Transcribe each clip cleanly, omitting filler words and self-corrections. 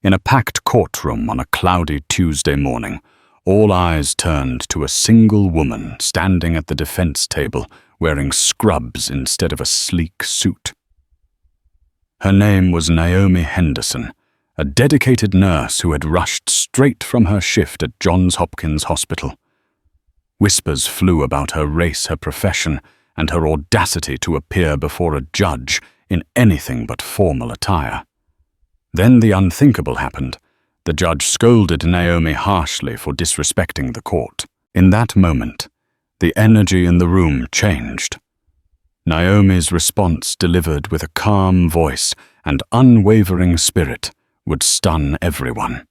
In a packed courtroom on a cloudy Tuesday morning, all eyes turned to a single woman standing at the defense table wearing scrubs instead of a sleek suit. Her name was Naomi Henderson, a dedicated nurse who had rushed straight from her shift at Johns Hopkins Hospital. Whispers flew about her race, her profession, and her audacity to appear before a judge in anything but formal attire. Then the unthinkable happened. The judge scolded Naomi harshly for disrespecting the court. In that moment, the energy in the room changed. Naomi's response, delivered with a calm voice and unwavering spirit, would stun everyone.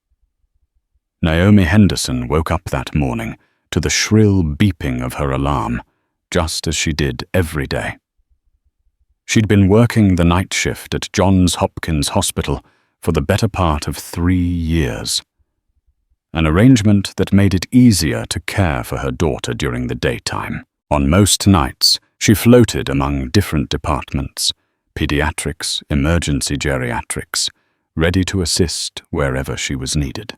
Naomi Henderson woke up that morning to the shrill beeping of her alarm, just as she did every day. She'd been working the night shift at Johns Hopkins Hospital for the better part of 3 years, an arrangement that made it easier to care for her daughter during the daytime. On most nights, she floated among different departments, pediatrics, emergency geriatrics, ready to assist wherever she was needed.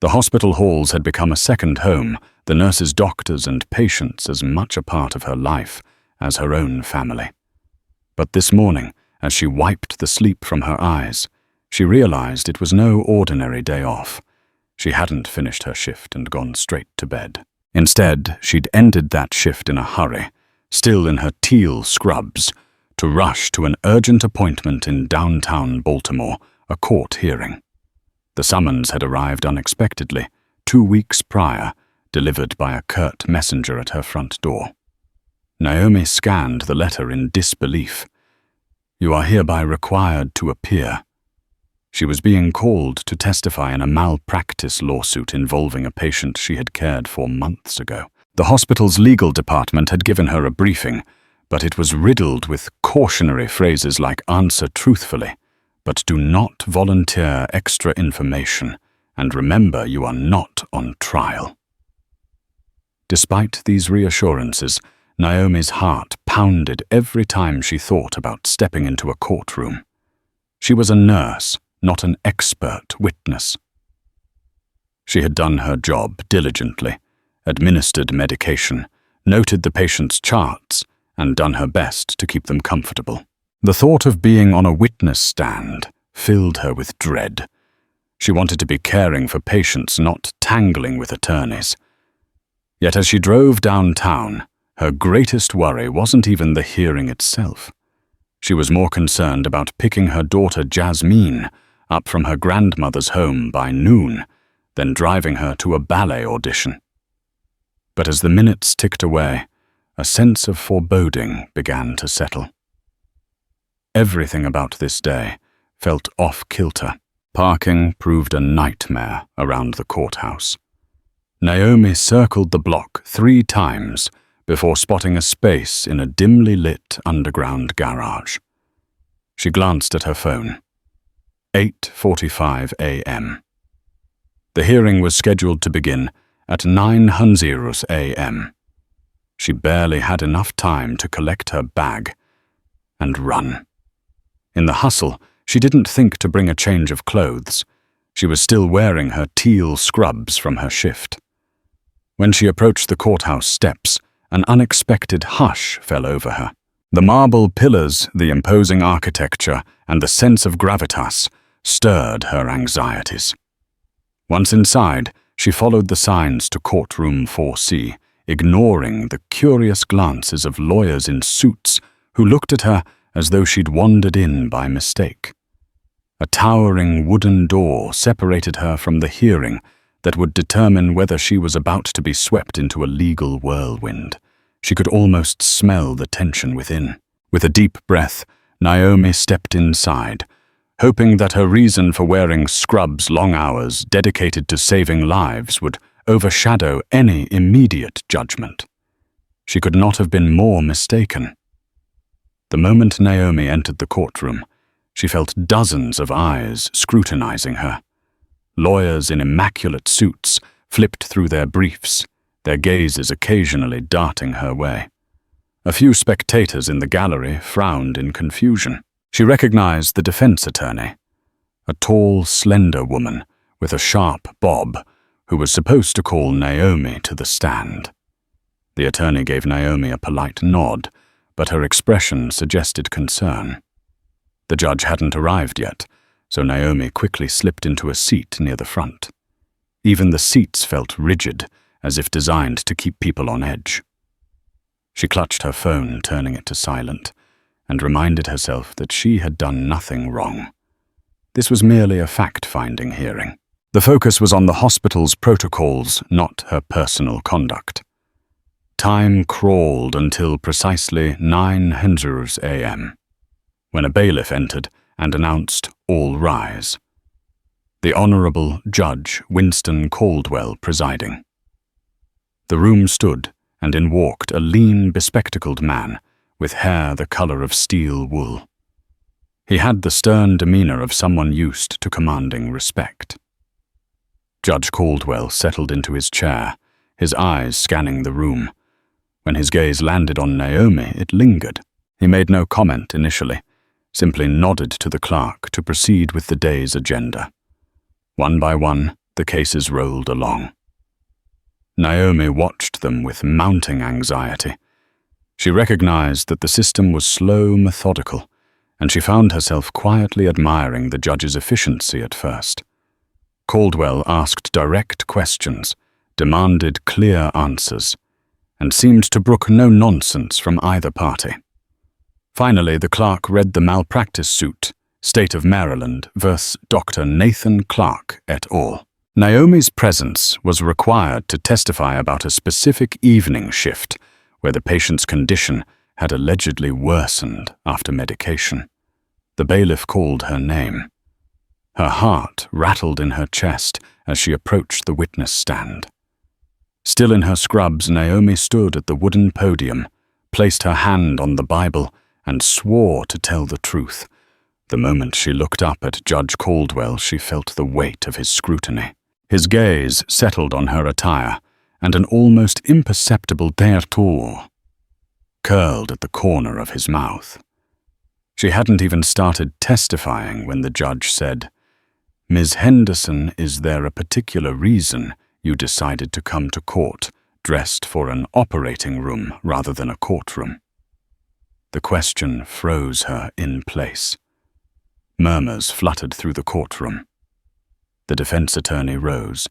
The hospital halls had become a second home, the nurses, doctors, and patients as much a part of her life as her own family. But this morning, as she wiped the sleep from her eyes, she realized it was no ordinary day off. She hadn't finished her shift and gone straight to bed. Instead, she'd ended that shift in a hurry, still in her teal scrubs, to rush to an urgent appointment in downtown Baltimore, a court hearing. The summons had arrived unexpectedly, 2 weeks prior, delivered by a curt messenger at her front door. Naomi scanned the letter in disbelief. "You are hereby required to appear." She was being called to testify in a malpractice lawsuit involving a patient she had cared for months ago. The hospital's legal department had given her a briefing, but it was riddled with cautionary phrases like "answer truthfully," but "do not volunteer extra information," and "remember you are not on trial." Despite these reassurances, Naomi's heart pounded every time she thought about stepping into a courtroom. She was a nurse, not an expert witness. She had done her job diligently, administered medication, noted the patient's charts, and done her best to keep them comfortable. The thought of being on a witness stand filled her with dread. She wanted to be caring for patients, not tangling with attorneys. Yet as she drove downtown, her greatest worry wasn't even the hearing itself. She was more concerned about picking her daughter Jasmine up from her grandmother's home by noon than driving her to a ballet audition. But as the minutes ticked away, a sense of foreboding began to settle. Everything about this day felt off-kilter. Parking proved a nightmare around the courthouse. Naomi circled the block 3 times before spotting a space in a dimly lit underground garage. She glanced at her phone. 8:45 a.m. The hearing was scheduled to begin at 9:00 a.m. She barely had enough time to collect her bag and run. In the hustle, she didn't think to bring a change of clothes. She was still wearing her teal scrubs from her shift. When she approached the courthouse steps, an unexpected hush fell over her. The marble pillars, the imposing architecture, and the sense of gravitas stirred her anxieties. Once inside, she followed the signs to courtroom 4C, ignoring the curious glances of lawyers in suits who looked at her as though she'd wandered in by mistake. A towering wooden door separated her from the hearing that would determine whether she was about to be swept into a legal whirlwind. She could almost smell the tension within. With a deep breath, Naomi stepped inside, hoping that her reason for wearing scrubs long hours dedicated to saving lives would overshadow any immediate judgment. She could not have been more mistaken. The moment Naomi entered the courtroom, she felt dozens of eyes scrutinizing her. Lawyers in immaculate suits flipped through their briefs, their gazes occasionally darting her way. A few spectators in the gallery frowned in confusion. She recognized the defense attorney, a tall, slender woman with a sharp bob who was supposed to call Naomi to the stand. The attorney gave Naomi a polite nod, but her expression suggested concern. The judge hadn't arrived yet, so Naomi quickly slipped into a seat near the front. Even the seats felt rigid, as if designed to keep people on edge. She clutched her phone, turning it to silent, and reminded herself that she had done nothing wrong. This was merely a fact-finding hearing. The focus was on the hospital's protocols, not her personal conduct. Time crawled until precisely 9:00 a.m., when a bailiff entered and announced, "All rise." The Honorable Judge Winston Caldwell presiding. The room stood, and in walked a lean, bespectacled man with hair the color of steel wool. He had the stern demeanor of someone used to commanding respect. Judge Caldwell settled into his chair, his eyes scanning the room. When his gaze landed on Naomi, it lingered. He made no comment initially, simply nodded to the clerk to proceed with the day's agenda. One by one, the cases rolled along. Naomi watched them with mounting anxiety. She recognized that the system was slow, methodical, and she found herself quietly admiring the judge's efficiency at first. Caldwell asked direct questions, demanded clear answers, and seemed to brook no nonsense from either party. Finally, the clerk read the malpractice suit, State of Maryland vs. Dr. Nathan Clark et al. Naomi's presence was required to testify about a specific evening shift where the patient's condition had allegedly worsened after medication. The bailiff called her name. Her heart rattled in her chest as she approached the witness stand. Still in her scrubs, Naomi stood at the wooden podium, placed her hand on the Bible, and swore to tell the truth. The moment she looked up at Judge Caldwell, she felt the weight of his scrutiny. His gaze settled on her attire, and an almost imperceptible détour curled at the corner of his mouth. She hadn't even started testifying when the judge said, "Ms. Henderson, is there a particular reason you decided to come to court dressed for an operating room rather than a courtroom?" The question froze her in place. Murmurs fluttered through the courtroom. The defense attorney rose.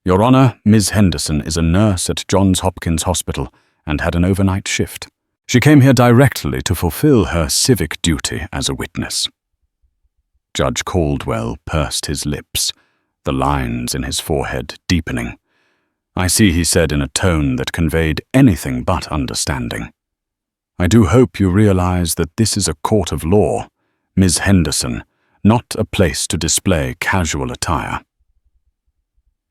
"Your Honor, Ms. Henderson is a nurse at Johns Hopkins Hospital and had an overnight shift. She came here directly to fulfill her civic duty as a witness." Judge Caldwell pursed his lips, the lines in his forehead deepening. "I see," he said in a tone that conveyed anything but understanding. "I do hope you realize that this is a court of law, Ms. Henderson, not a place to display casual attire."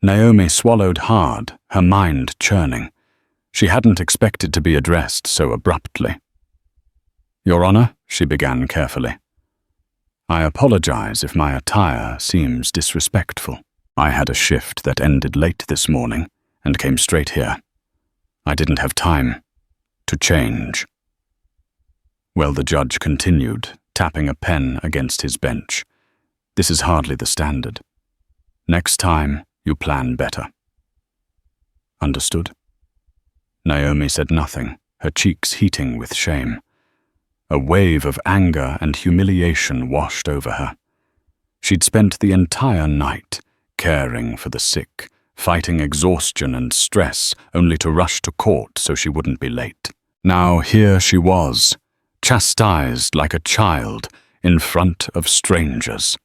Naomi swallowed hard, her mind churning. She hadn't expected to be addressed so abruptly. "Your Honor," she began carefully, "I apologize if my attire seems disrespectful. I had a shift that ended late this morning and came straight here. I didn't have time to change." Well, the judge continued, tapping a pen against his bench. "This is hardly the standard. Next time, you plan better." "Understood?" Naomi said nothing, her cheeks heating with shame. A wave of anger and humiliation washed over her. She'd spent the entire night caring for the sick, fighting exhaustion and stress only to rush to court so she wouldn't be late. Now here she was, chastised like a child in front of strangers.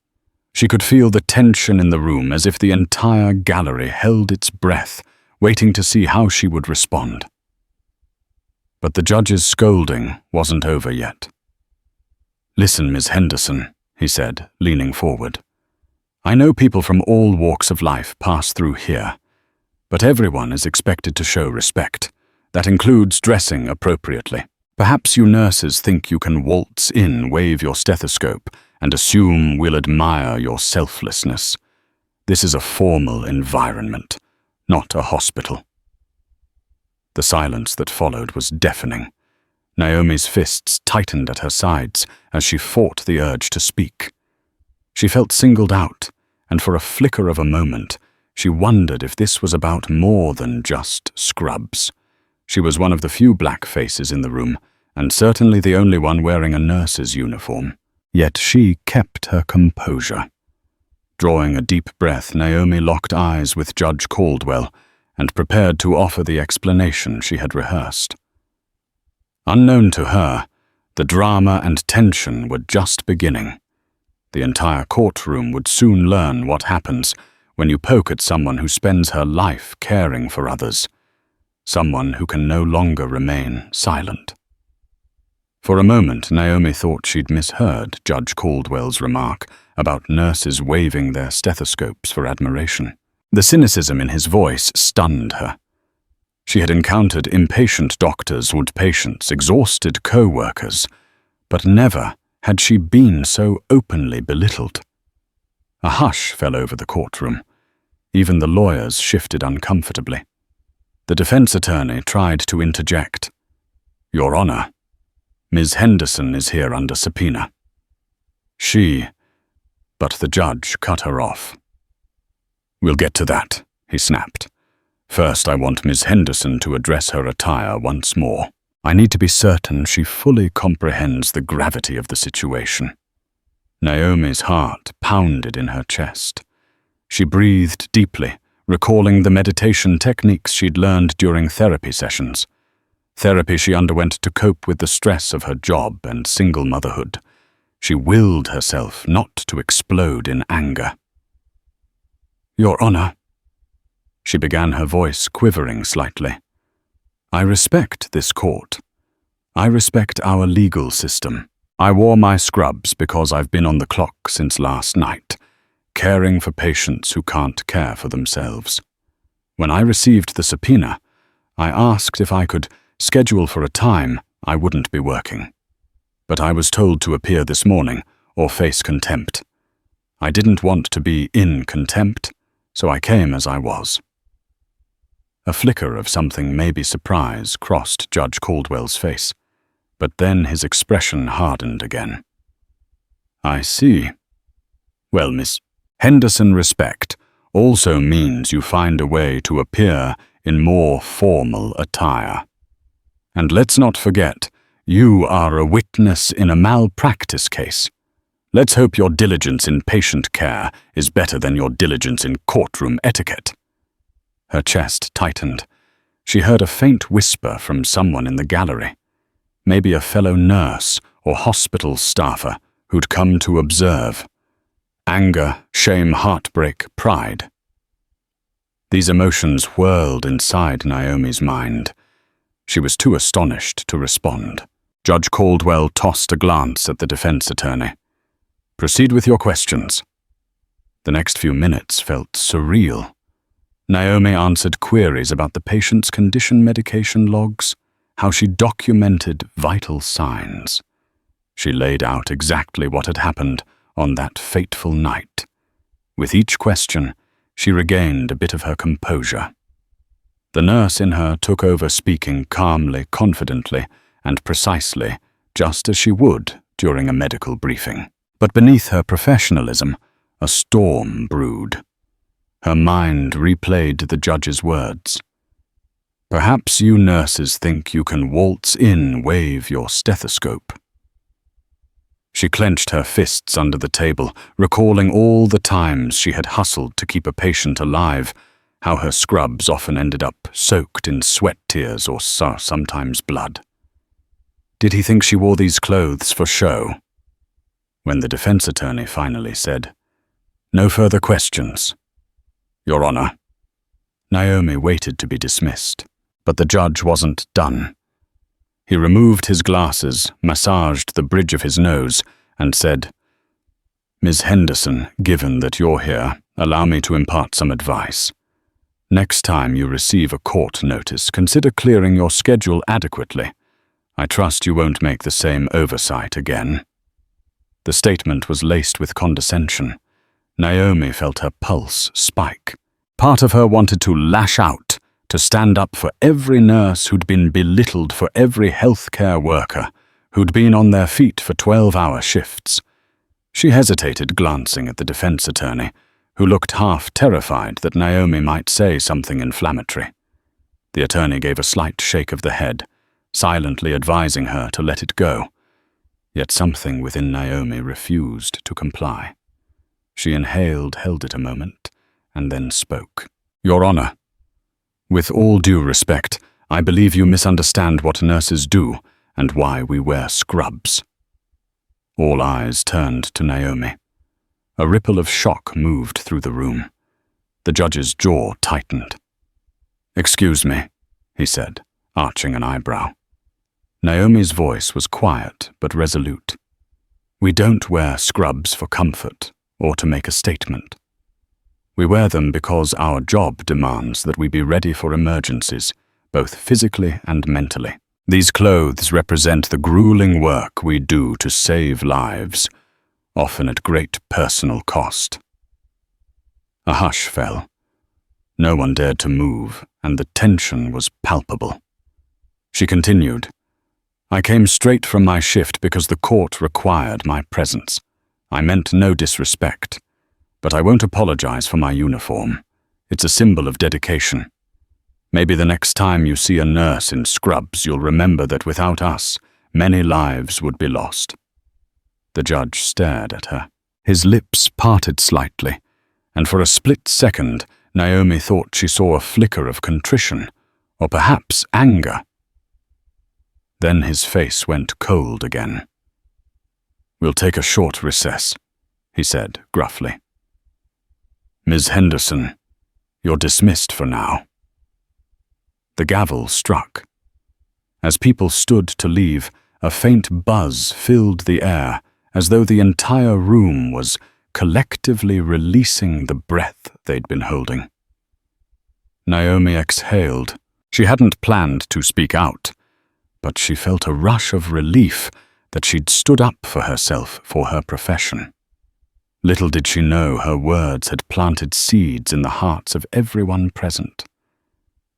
She could feel the tension in the room, as if the entire gallery held its breath, waiting to see how she would respond. But the judge's scolding wasn't over yet. "Listen, Ms. Henderson," he said, leaning forward. "I know people from all walks of life pass through here, but everyone is expected to show respect. That includes dressing appropriately. Perhaps you nurses think you can waltz in, wave your stethoscope, and assume we'll admire your selflessness. This is a formal environment, not a hospital." The silence that followed was deafening. Naomi's fists tightened at her sides as she fought the urge to speak. She felt singled out, and for a flicker of a moment, she wondered if this was about more than just scrubs. She was one of the few black faces in the room, and certainly the only one wearing a nurse's uniform. Yet she kept her composure. Drawing a deep breath, Naomi locked eyes with Judge Caldwell and prepared to offer the explanation she had rehearsed. Unknown to her, the drama and tension were just beginning. The entire courtroom would soon learn what happens when you poke at someone who spends her life caring for others, someone who can no longer remain silent. For a moment, Naomi thought she'd misheard Judge Caldwell's remark about nurses waving their stethoscopes for admiration. The cynicism in his voice stunned her. She had encountered impatient doctors and patients, exhausted co-workers, but never had she been so openly belittled. A hush fell over the courtroom. Even the lawyers shifted uncomfortably. The defense attorney tried to interject. "Your Honor, Ms. Henderson is here under subpoena." But the judge cut her off. "We'll get to that," he snapped. "First, I want Ms. Henderson to address her attire once more. I need to be certain she fully comprehends the gravity of the situation." Naomi's heart pounded in her chest. She breathed deeply, recalling the meditation techniques she'd learned during therapy sessions. Therapy she underwent to cope with the stress of her job and single motherhood. She willed herself not to explode in anger. "Your Honor," she began, her voice quivering slightly. "I respect this court. I respect our legal system. I wore my scrubs because I've been on the clock since last night, caring for patients who can't care for themselves. When I received the subpoena, I asked if I could schedule for a time I wouldn't be working. But I was told to appear this morning or face contempt. I didn't want to be in contempt, so I came as I was." A flicker of something maybe surprise crossed Judge Caldwell's face, but then his expression hardened again. "I see. Well, Miss Henderson, respect also means you find a way to appear in more formal attire. And let's not forget, you are a witness in a malpractice case. Let's hope your diligence in patient care is better than your diligence in courtroom etiquette." Her chest tightened. She heard a faint whisper from someone in the gallery, maybe a fellow nurse or hospital staffer who'd come to observe. Anger, shame, heartbreak, pride. These emotions whirled inside Naomi's mind. She was too astonished to respond. Judge Caldwell tossed a glance at the defense attorney. "Proceed with your questions." The next few minutes felt surreal. Naomi answered queries about the patient's condition medication logs, how she documented vital signs. She laid out exactly what had happened on that fateful night. With each question, she regained a bit of her composure. The nurse in her took over speaking calmly, confidently, and precisely, just as she would during a medical briefing. But beneath her professionalism, a storm brewed. Her mind replayed the judge's words. "Perhaps you nurses think you can waltz in, wave your stethoscope." She clenched her fists under the table, recalling all the times she had hustled to keep a patient alive, how her scrubs often ended up soaked in sweat tears or sometimes blood. Did he think she wore these clothes for show? When the defense attorney finally said, "No further questions." "Your Honor." Naomi waited to be dismissed, but the judge wasn't done. He removed his glasses, massaged the bridge of his nose, and said, "Ms. Henderson, given that you're here, allow me to impart some advice. Next time you receive a court notice, consider clearing your schedule adequately. I trust you won't make the same oversight again." The statement was laced with condescension. Naomi felt her pulse spike. Part of her wanted to lash out, to stand up for every nurse who'd been belittled, for every healthcare worker who'd been on their feet for 12-hour shifts. She hesitated, glancing at the defense attorney, who looked half terrified that Naomi might say something inflammatory. The attorney gave a slight shake of the head, silently advising her to let it go. Yet something within Naomi refused to comply. She inhaled, held it a moment, and then spoke. "Your Honor, with all due respect, I believe you misunderstand what nurses do and why we wear scrubs." All eyes turned to Naomi. A ripple of shock moved through the room. The judge's jaw tightened. "Excuse me," he said, arching an eyebrow. Naomi's voice was quiet but resolute. "We don't wear scrubs for comfort or to make a statement. We wear them because our job demands that we be ready for emergencies, both physically and mentally. These clothes represent the grueling work we do to save lives, often at great personal cost." A hush fell. No one dared to move, and the tension was palpable. She continued, "I came straight from my shift because the court required my presence. I meant no disrespect, but I won't apologize for my uniform. It's a symbol of dedication. Maybe the next time you see a nurse in scrubs, you'll remember that without us, many lives would be lost." The judge stared at her. His lips parted slightly, and for a split second, Naomi thought she saw a flicker of contrition, or perhaps anger. Then his face went cold again. "We'll take a short recess," he said gruffly. "Ms. Henderson, you're dismissed for now." The gavel struck. As people stood to leave, a faint buzz filled the air, as though the entire room was collectively releasing the breath they'd been holding. Naomi exhaled. She hadn't planned to speak out, but she felt a rush of relief that she'd stood up for herself, for her profession. Little did she know her words had planted seeds in the hearts of everyone present.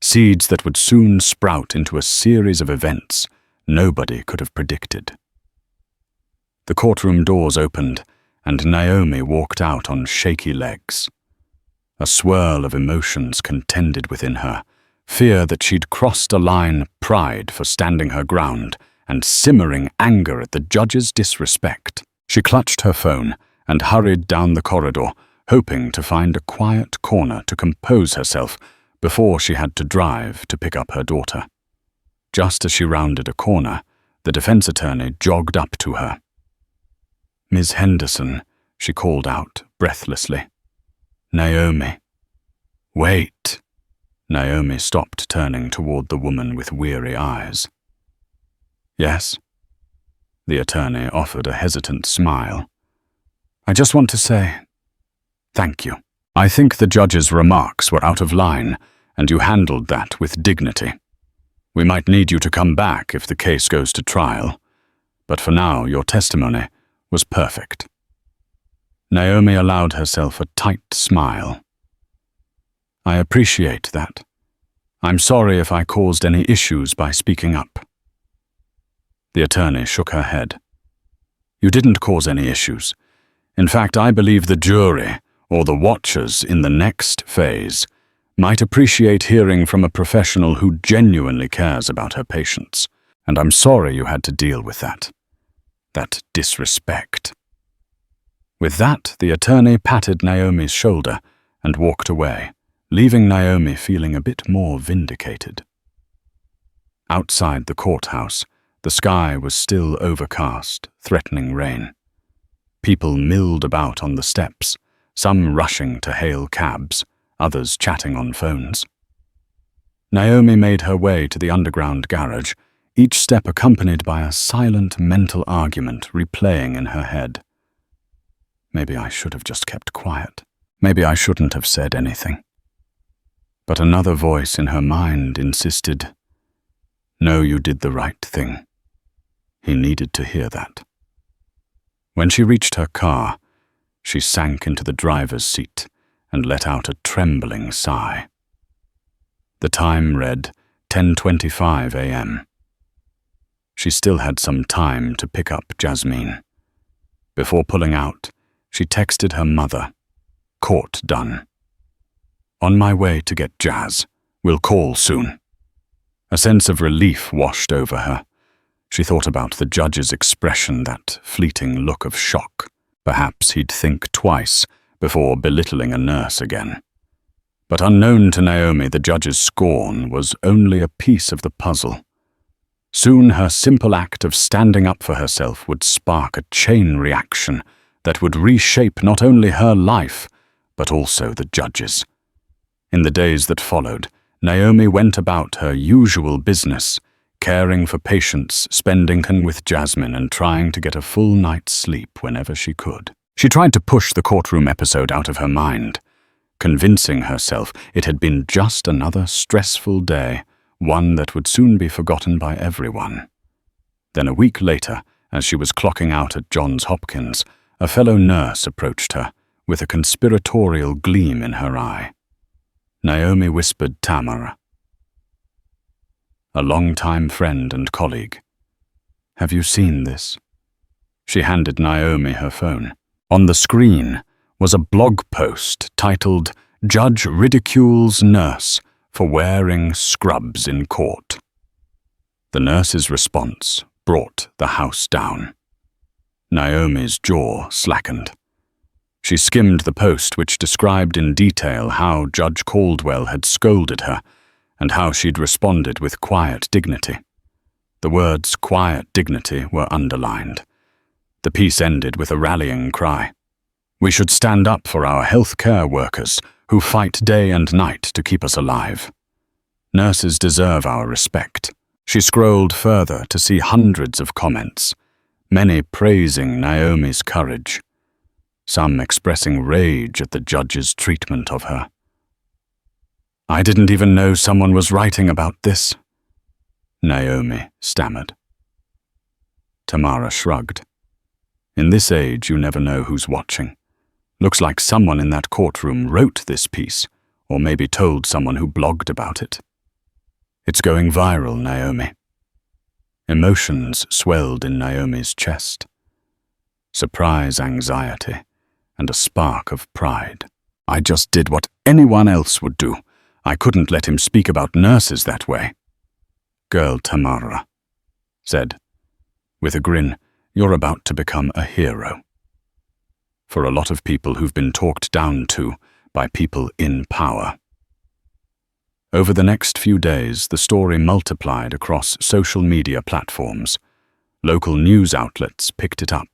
Seeds that would soon sprout into a series of events nobody could have predicted. The courtroom doors opened, and Naomi walked out on shaky legs. A swirl of emotions contended within her, fear that she'd crossed a line, pride for standing her ground, and simmering anger at the judge's disrespect. She clutched her phone and hurried down the corridor, hoping to find a quiet corner to compose herself before she had to drive to pick up her daughter. Just as she rounded a corner, the defense attorney jogged up to her. "Ms. Henderson," she called out breathlessly. "Naomi." "Wait." Naomi stopped, turning toward the woman with weary eyes. "Yes?" The attorney offered a hesitant smile. "I just want to say thank you. I think the judge's remarks were out of line, and you handled that with dignity. We might need you to come back if the case goes to trial, but for now your testimony was perfect." Naomi allowed herself a tight smile. "I appreciate that. I'm sorry if I caused any issues by speaking up." The attorney shook her head. "You didn't cause any issues. In fact, I believe the jury, or the watchers in the next phase, might appreciate hearing from a professional who genuinely cares about her patients, and I'm sorry you had to deal with that disrespect." With that, the attorney patted Naomi's shoulder and walked away, leaving Naomi feeling a bit more vindicated. Outside the courthouse, the sky was still overcast, threatening rain. People milled about on the steps, some rushing to hail cabs, others chatting on phones. Naomi made her way to the underground garage, each step accompanied by a silent mental argument replaying in her head. Maybe I should have just kept quiet. Maybe I shouldn't have said anything. But another voice in her mind insisted, "No, you did the right thing." He needed to hear that. When she reached her car, she sank into the driver's seat and let out a trembling sigh. The time read 10:25 a.m. She still had some time to pick up Jasmine. Before pulling out, she texted her mother, "Court done. On my way to get Jazz. We'll call soon." A sense of relief washed over her. She thought about the judge's expression, that fleeting look of shock. Perhaps he'd think twice before belittling a nurse again. But unknown to Naomi, the judge's scorn was only a piece of the puzzle. Soon her simple act of standing up for herself would spark a chain reaction that would reshape not only her life, but also the judge's. In the days that followed, Naomi went about her usual business, caring for patients, spending time with Jasmine, and trying to get a full night's sleep whenever she could. She tried to push the courtroom episode out of her mind, convincing herself it had been just another stressful day, one that would soon be forgotten by everyone. Then a week later, as she was clocking out at Johns Hopkins, a fellow nurse approached her, with a conspiratorial gleam in her eye. Naomi whispered Tamara, a longtime friend and colleague. "Have you seen this?" She handed Naomi her phone. On the screen was a blog post titled, "Judge Ridicules Nurse for Wearing Scrubs in Court." The nurse's response brought the house down. Naomi's jaw slackened. She skimmed the post, which described in detail how Judge Caldwell had scolded her and how she'd responded with quiet dignity. The words "quiet dignity" were underlined. The piece ended with a rallying cry. "We should stand up for our healthcare workers who fight day and night to keep us alive. Nurses deserve our respect." She scrolled further to see hundreds of comments, many praising Naomi's courage, some expressing rage at the judge's treatment of her. "I didn't even know someone was writing about this," Naomi stammered. Tamara shrugged. "In this age, you never know who's watching. Looks like someone in that courtroom wrote this piece, or maybe told someone who blogged about it. It's going viral, Naomi." Emotions swelled in Naomi's chest. Surprise, anxiety, and a spark of pride. "I just did what anyone else would do. I couldn't let him speak about nurses that way." "Girl Tamara," said, with a grin, "you're about to become a hero. For a lot of people who've been talked down to by people in power." Over the next few days, the story multiplied across social media platforms. Local news outlets picked it up.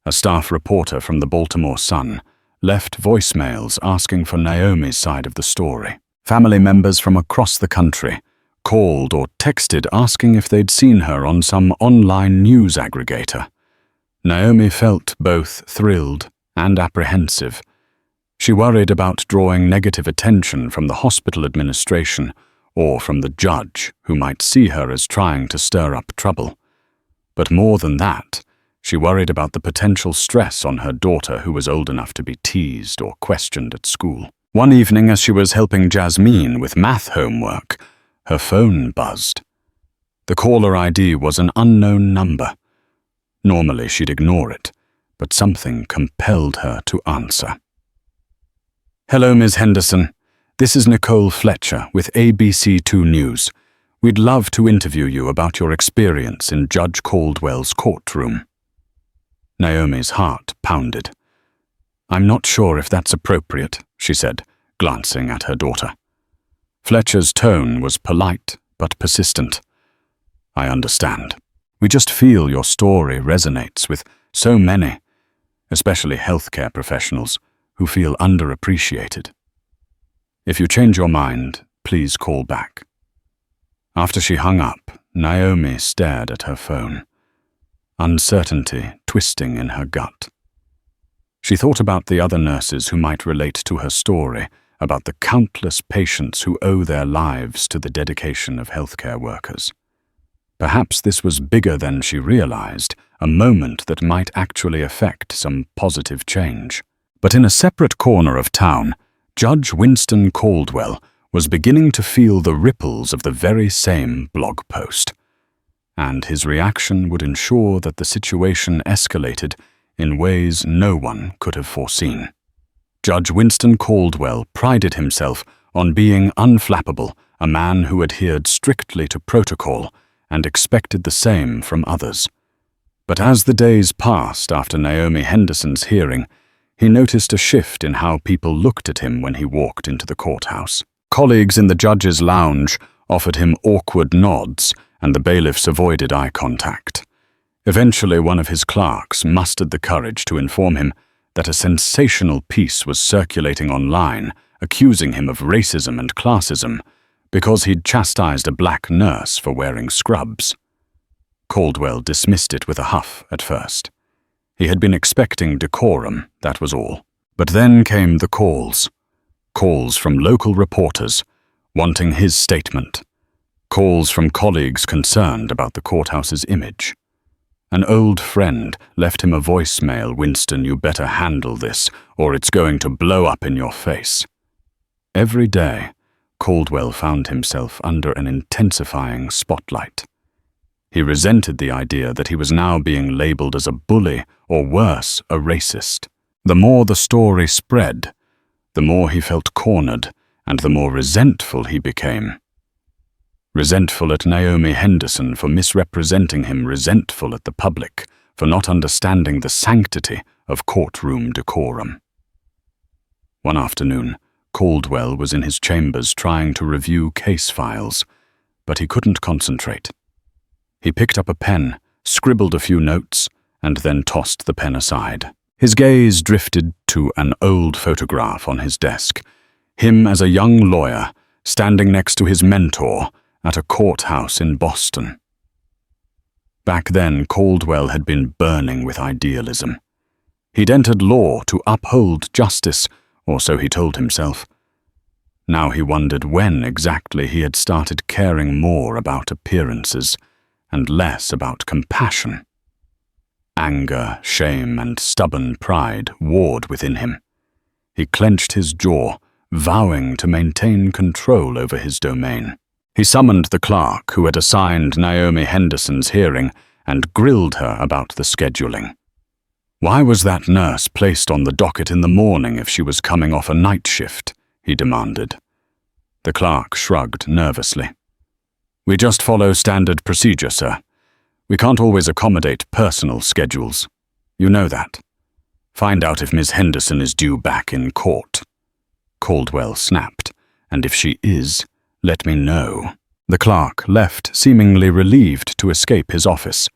A staff reporter from the Baltimore Sun left voicemails asking for Naomi's side of the story. Family members from across the country called or texted asking if they'd seen her on some online news aggregator. Naomi felt both thrilled and apprehensive. She worried about drawing negative attention from the hospital administration or from the judge, who might see her as trying to stir up trouble. But more than that, she worried about the potential stress on her daughter, who was old enough to be teased or questioned at school. One evening, as she was helping Jasmine with math homework, her phone buzzed. The caller ID was an unknown number. Normally she'd ignore it, but something compelled her to answer. "Hello, Ms. Henderson. This is Nicole Fletcher with ABC2 News. We'd love to interview you about your experience in Judge Caldwell's courtroom." Naomi's heart pounded. "I'm not sure if that's appropriate," she said, glancing at her daughter. Fletcher's tone was polite but persistent. "I understand. We just feel your story resonates with so many, especially healthcare professionals, who feel underappreciated. If you change your mind, please call back." After she hung up, Naomi stared at her phone, uncertainty twisting in her gut. She thought about the other nurses who might relate to her story, about the countless patients who owe their lives to the dedication of healthcare workers. Perhaps this was bigger than she realized, a moment that might actually affect some positive change. But in a separate corner of town, Judge Winston Caldwell was beginning to feel the ripples of the very same blog post. And his reaction would ensure that the situation escalated in ways no one could have foreseen. Judge Winston Caldwell prided himself on being unflappable, a man who adhered strictly to protocol and expected the same from others. But as the days passed after Naomi Henderson's hearing, he noticed a shift in how people looked at him when he walked into the courthouse. Colleagues in the judge's lounge offered him awkward nods, and the bailiffs avoided eye contact. Eventually, one of his clerks mustered the courage to inform him that a sensational piece was circulating online accusing him of racism and classism because he'd chastised a black nurse for wearing scrubs. Caldwell dismissed it with a huff at first. He had been expecting decorum, that was all. But then came the calls. Calls from local reporters wanting his statement. Calls from colleagues concerned about the courthouse's image. An old friend left him a voicemail, "Winston, you better handle this, or it's going to blow up in your face." Every day, Caldwell found himself under an intensifying spotlight. He resented the idea that he was now being labeled as a bully, or worse, a racist. The more the story spread, the more he felt cornered, and the more resentful he became. Resentful at Naomi Henderson for misrepresenting him, resentful at the public for not understanding the sanctity of courtroom decorum. One afternoon, Caldwell was in his chambers trying to review case files, but he couldn't concentrate. He picked up a pen, scribbled a few notes, and then tossed the pen aside. His gaze drifted to an old photograph on his desk, him as a young lawyer standing next to his mentor at a courthouse in Boston. Back then, Caldwell had been burning with idealism. He'd entered law to uphold justice, or so he told himself. Now he wondered when exactly he had started caring more about appearances and less about compassion. Anger, shame, and stubborn pride warred within him. He clenched his jaw, vowing to maintain control over his domain. He summoned the clerk who had assigned Naomi Henderson's hearing and grilled her about the scheduling. Why was that nurse placed on the docket in the morning if she was coming off a night shift? He demanded. The clerk shrugged nervously. "We just follow standard procedure, sir. We can't always accommodate personal schedules. You know that. Find out if Miss Henderson is due back in court." Caldwell snapped. "And if she is, let me know." The clerk left, seemingly relieved to escape his office.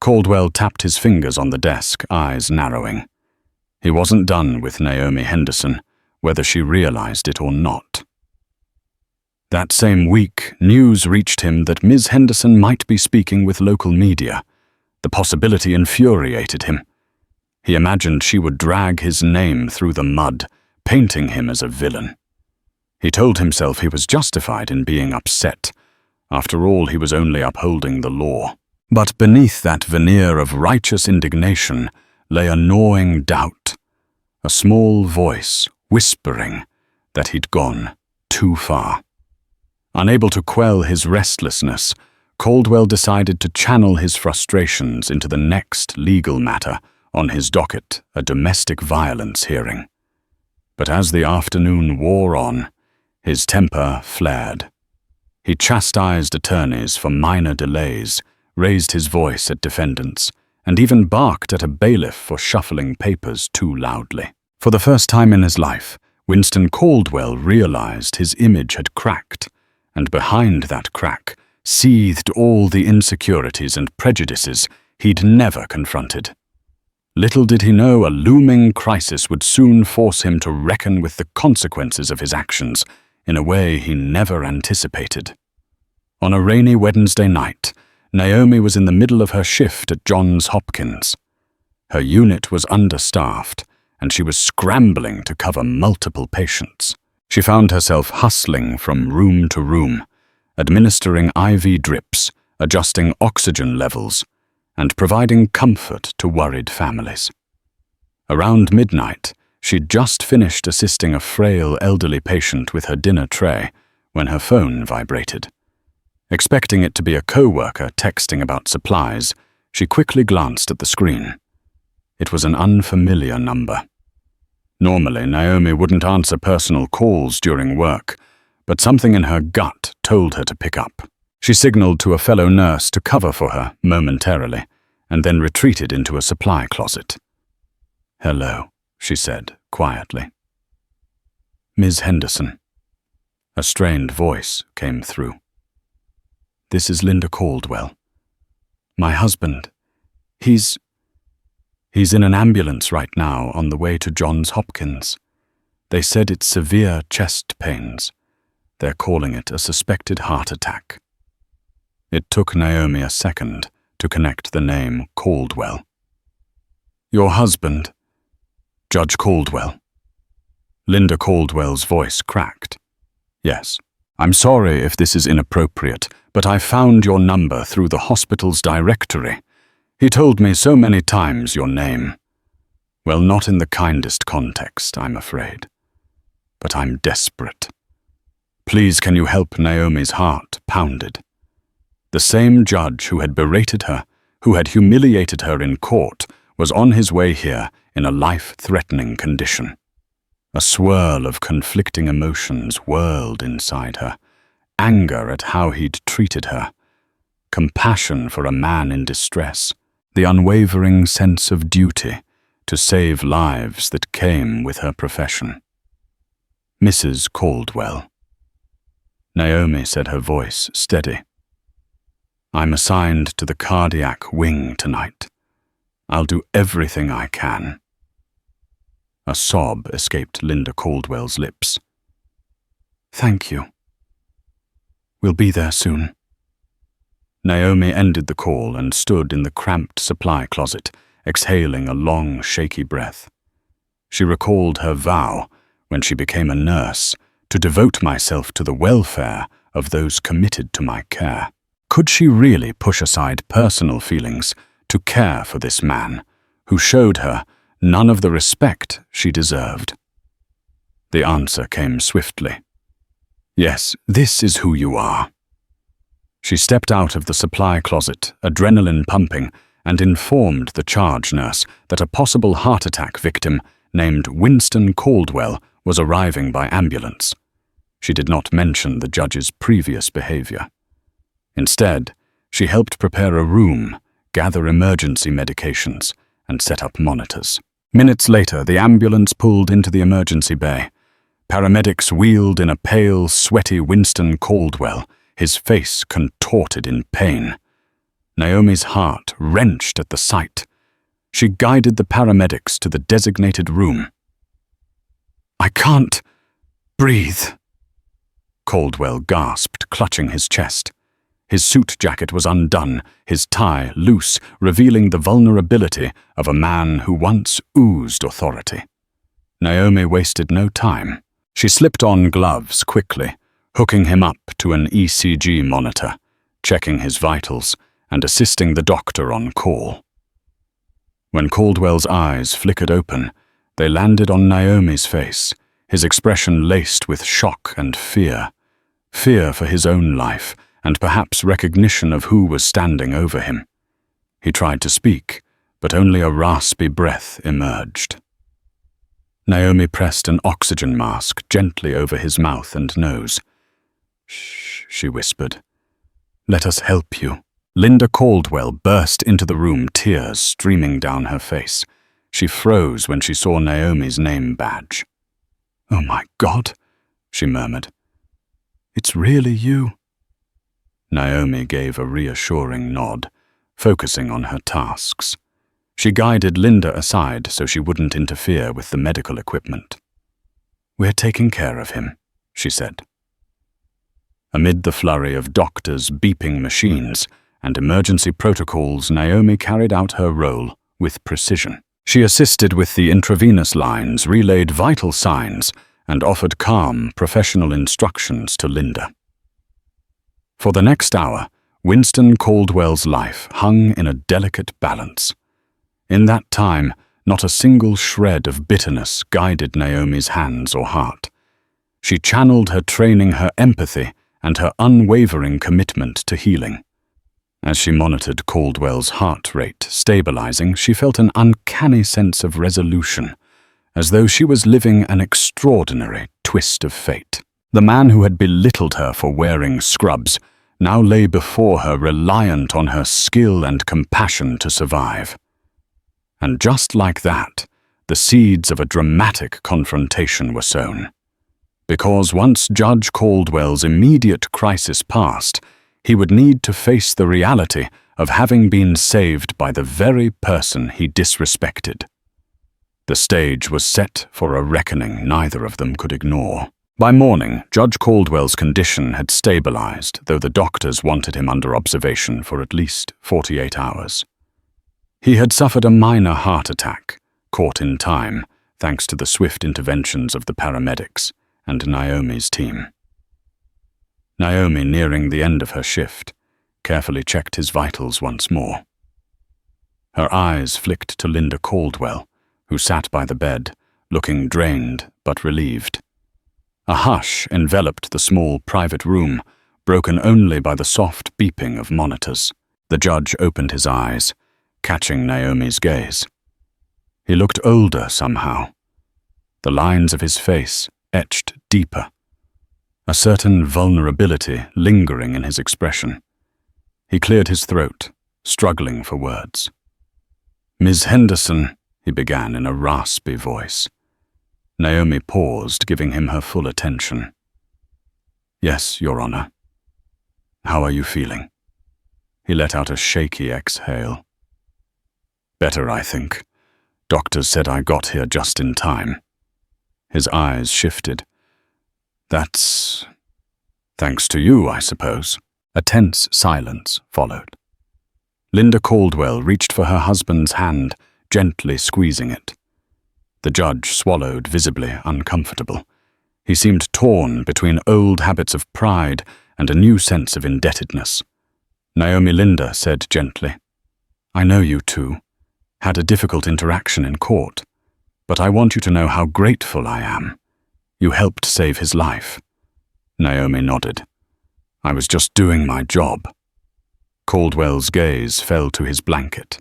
Caldwell tapped his fingers on the desk, eyes narrowing. He wasn't done with Naomi Henderson, whether she realized it or not. That same week, news reached him that Ms. Henderson might be speaking with local media. The possibility infuriated him. He imagined she would drag his name through the mud, painting him as a villain. He told himself he was justified in being upset. After all, he was only upholding the law. But beneath that veneer of righteous indignation lay a gnawing doubt, a small voice whispering that he'd gone too far. Unable to quell his restlessness, Caldwell decided to channel his frustrations into the next legal matter on his docket, a domestic violence hearing. But as the afternoon wore on, his temper flared. He chastised attorneys for minor delays, raised his voice at defendants, and even barked at a bailiff for shuffling papers too loudly. For the first time in his life, Winston Caldwell realized his image had cracked, and behind that crack seethed all the insecurities and prejudices he'd never confronted. Little did he know a looming crisis would soon force him to reckon with the consequences of his actions in a way he never anticipated. On a rainy Wednesday night, Naomi was in the middle of her shift at Johns Hopkins. Her unit was understaffed, and she was scrambling to cover multiple patients. She found herself hustling from room to room, administering IV drips, adjusting oxygen levels, and providing comfort to worried families. Around midnight, she'd just finished assisting a frail elderly patient with her dinner tray when her phone vibrated. Expecting it to be a co-worker texting about supplies, she quickly glanced at the screen. It was an unfamiliar number. Normally, Naomi wouldn't answer personal calls during work, but something in her gut told her to pick up. She signaled to a fellow nurse to cover for her momentarily, and then retreated into a supply closet. "Hello," she said quietly. "Ms. Henderson." A strained voice came through. "This is Linda Caldwell. My husband, he's in an ambulance right now on the way to Johns Hopkins. They said it's severe chest pains. They're calling it a suspected heart attack." It took Naomi a second to connect the name Caldwell. "Your husband, Judge Caldwell." Linda Caldwell's voice cracked. "Yes. I'm sorry if this is inappropriate, but I found your number through the hospital's directory. He told me so many times your name. Well, not in the kindest context, I'm afraid. But I'm desperate. Please, can you help?" Naomi's heart pounded. The same judge who had berated her, who had humiliated her in court, was on his way here in a life-threatening condition. A swirl of conflicting emotions whirled inside her. Anger at how he'd treated her. Compassion for a man in distress. The unwavering sense of duty to save lives that came with her profession. "Mrs. Caldwell." Naomi said, her voice steady. "I'm assigned to the cardiac wing tonight. I'll do everything I can." A sob escaped Linda Caldwell's lips. "Thank you. We'll be there soon." Naomi ended the call and stood in the cramped supply closet, exhaling a long, shaky breath. She recalled her vow, when she became a nurse, to devote myself to the welfare of those committed to my care. Could she really push aside personal feelings to care for this man, who showed her none of the respect she deserved? The answer came swiftly. "Yes, this is who you are." She stepped out of the supply closet, adrenaline pumping, and informed the charge nurse that a possible heart attack victim named Winston Caldwell was arriving by ambulance. She did not mention the judge's previous behavior. Instead, she helped prepare a room, gather emergency medications, and set up monitors. Minutes later, the ambulance pulled into the emergency bay. Paramedics wheeled in a pale, sweaty Winston Caldwell, his face contorted in pain. Naomi's heart wrenched at the sight. She guided the paramedics to the designated room. "I can't breathe," Caldwell gasped, clutching his chest. His suit jacket was undone, his tie loose, revealing the vulnerability of a man who once oozed authority. Naomi wasted no time. She slipped on gloves quickly, hooking him up to an ECG monitor, checking his vitals, and assisting the doctor on call. When Caldwell's eyes flickered open, they landed on Naomi's face, his expression laced with shock and fear. Fear for his own life, and perhaps recognition of who was standing over him. He tried to speak, but only a raspy breath emerged. Naomi pressed an oxygen mask gently over his mouth and nose. "Shh," she whispered. "Let us help you." Linda Caldwell burst into the room, tears streaming down her face. She froze when she saw Naomi's name badge. "Oh my God," she murmured. "It's really you." Naomi gave a reassuring nod, focusing on her tasks. She guided Linda aside so she wouldn't interfere with the medical equipment. "We're taking care of him," she said. Amid the flurry of doctors, beeping machines, and emergency protocols, Naomi carried out her role with precision. She assisted with the intravenous lines, relayed vital signs, and offered calm, professional instructions to Linda. For the next hour, Winston Caldwell's life hung in a delicate balance. In that time, not a single shred of bitterness guided Naomi's hands or heart. She channeled her training, her empathy, and her unwavering commitment to healing. As she monitored Caldwell's heart rate stabilizing, she felt an uncanny sense of resolution, as though she was living an extraordinary twist of fate. The man who had belittled her for wearing scrubs now lay before her, reliant on her skill and compassion to survive. And just like that, the seeds of a dramatic confrontation were sown. Because once Judge Caldwell's immediate crisis passed, he would need to face the reality of having been saved by the very person he disrespected. The stage was set for a reckoning neither of them could ignore. By morning, Judge Caldwell's condition had stabilized, though the doctors wanted him under observation for at least 48 hours. He had suffered a minor heart attack, caught in time, thanks to the swift interventions of the paramedics and Naomi's team. Naomi, nearing the end of her shift, carefully checked his vitals once more. Her eyes flicked to Linda Caldwell, who sat by the bed, looking drained but relieved. A hush enveloped the small private room, broken only by the soft beeping of monitors. The judge opened his eyes, catching Naomi's gaze. He looked older somehow, the lines of his face etched deeper, a certain vulnerability lingering in his expression. He cleared his throat, struggling for words. "Ms. Henderson," he began in a raspy voice. Naomi paused, giving him her full attention. "Yes, Your Honor. How are you feeling?" He let out a shaky exhale. "Better, I think. Doctors said I got here just in time." His eyes shifted. "That's thanks to you, I suppose." A tense silence followed. Linda Caldwell reached for her husband's hand, gently squeezing it. The judge swallowed, visibly uncomfortable. He seemed torn between old habits of pride and a new sense of indebtedness. Naomi Linda said gently, "I know you two had a difficult interaction in court, but I want you to know how grateful I am. You helped save his life." Naomi nodded. "I was just doing my job." Caldwell's gaze fell to his blanket.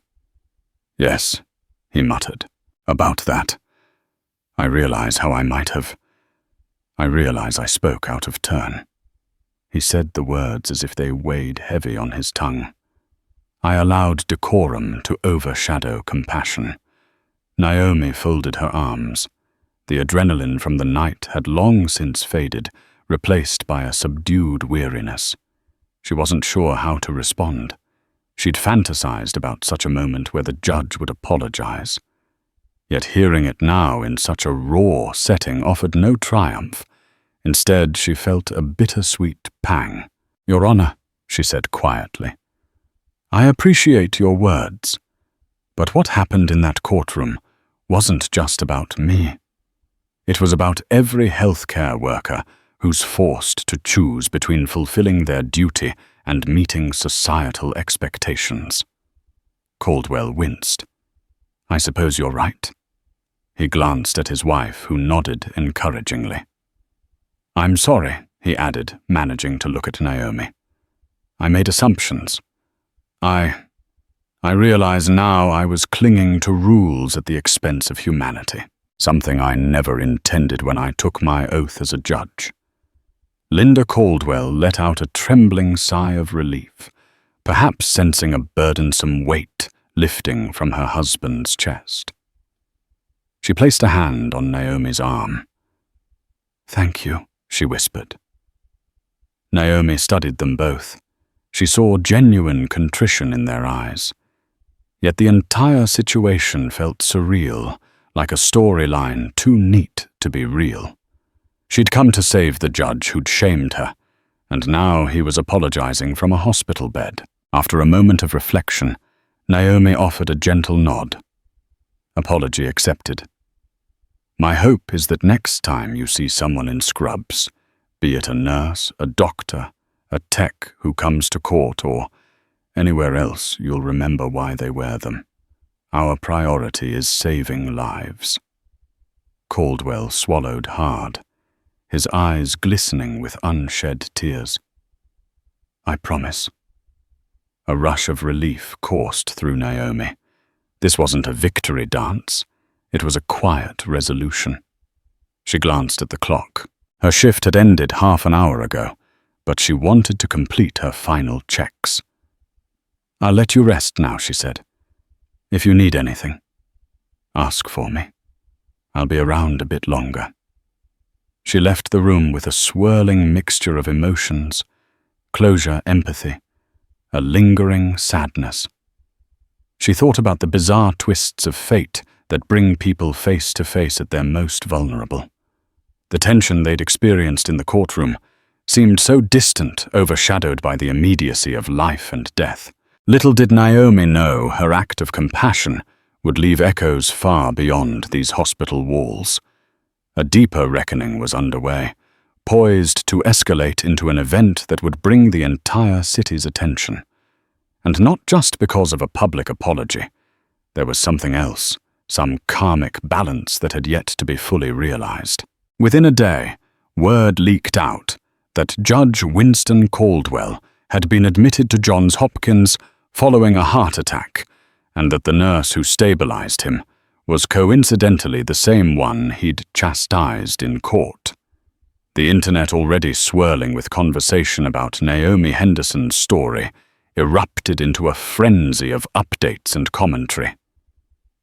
"Yes," he muttered. "About that. I realize I spoke out of turn." He said the words as if they weighed heavy on his tongue. I allowed decorum to overshadow compassion. Naomi folded her arms. The adrenaline from the night had long since faded, replaced by a subdued weariness. She wasn't sure how to respond. She'd fantasized about such a moment where the judge would apologize. Yet hearing it now in such a raw setting offered no triumph. Instead, she felt a bittersweet pang. "Your Honor," she said quietly, "I appreciate your words, but what happened in that courtroom wasn't just about me. It was about every healthcare worker who's forced to choose between fulfilling their duty and meeting societal expectations." Caldwell winced. "I suppose you're right." He glanced at his wife, who nodded encouragingly. "I'm sorry," he added, managing to look at Naomi. "I made assumptions. I realize now I was clinging to rules at the expense of humanity, something I never intended when I took my oath as a judge." Linda Caldwell let out a trembling sigh of relief, perhaps sensing a burdensome weight lifting from her husband's chest. She placed a hand on Naomi's arm. "Thank you," she whispered. Naomi studied them both. She saw genuine contrition in their eyes. Yet the entire situation felt surreal, like a storyline too neat to be real. She'd come to save the judge who'd shamed her, and now he was apologizing from a hospital bed. After a moment of reflection, Naomi offered a gentle nod. Apology accepted. "My hope is that next time you see someone in scrubs, be it a nurse, a doctor, a tech who comes to court, or anywhere else, you'll remember why they wear them. Our priority is saving lives." Caldwell swallowed hard, his eyes glistening with unshed tears. "I promise." A rush of relief coursed through Naomi. This wasn't a victory dance. It was a quiet resolution. She glanced at the clock. Her shift had ended half an hour ago, but she wanted to complete her final checks. "I'll let you rest now," she said. "If you need anything, ask for me. I'll be around a bit longer." She left the room with a swirling mixture of emotions, closure, empathy, a lingering sadness. She thought about the bizarre twists of fate that bring people face to face at their most vulnerable. The tension they'd experienced in the courtroom seemed so distant, overshadowed by the immediacy of life and death. Little did Naomi know her act of compassion would leave echoes far beyond these hospital walls. A deeper reckoning was underway, poised to escalate into an event that would bring the entire city's attention. And not just because of a public apology. There was something else, some karmic balance that had yet to be fully realized. Within a day, word leaked out that Judge Winston Caldwell had been admitted to Johns Hopkins following a heart attack, and that the nurse who stabilized him was coincidentally the same one he'd chastised in court. The internet, already swirling with conversation about Naomi Henderson's story, erupted into a frenzy of updates and commentary.